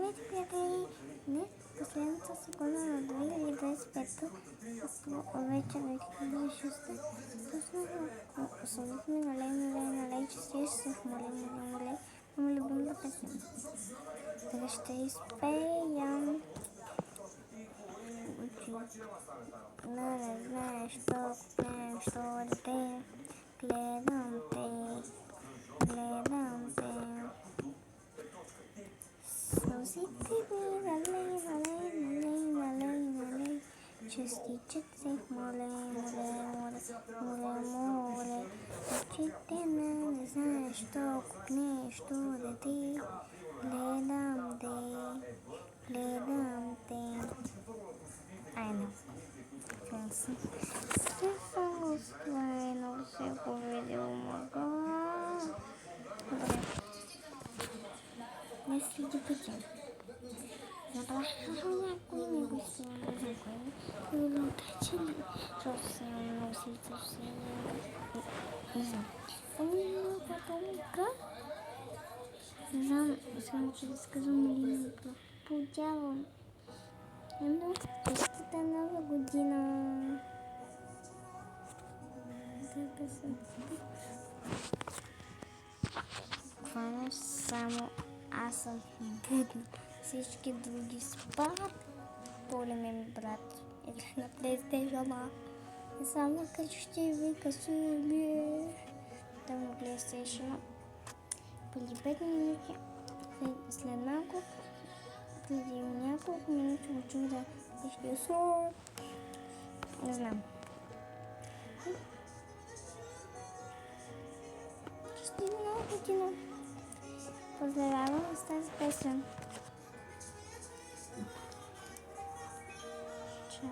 Здравейте, приятели! Днес последната секунда на 2025 вечер, вече 6. Пуснахме налей, че ще се моля, моя любимата песен. Така ще изпея. Не знаеш, що дете. Гледам те. Сълзите ми налей, частичък се моля, очите не знаеш, що нещо дете, гледам те. I know. Стефано случайно се поведел мога. Добре. Не следи пътя. Заплашаха някой небесни закони и отречели, защото се много силите си. Не знам. Помня потомка. Не знам, само че да сказвам линията. Подявам. Ено, честита нова година. Хвана само аз съм будна. Всички други спават. Големия ми брат игра на PlayStation. И само като ще вика Субие. Там на PlayStation. Преди 5 минути. След малко. Преди няколко минути го чух да пише Субие. Не знам. Честита нова година. Поздравявам с тази песен. Чао.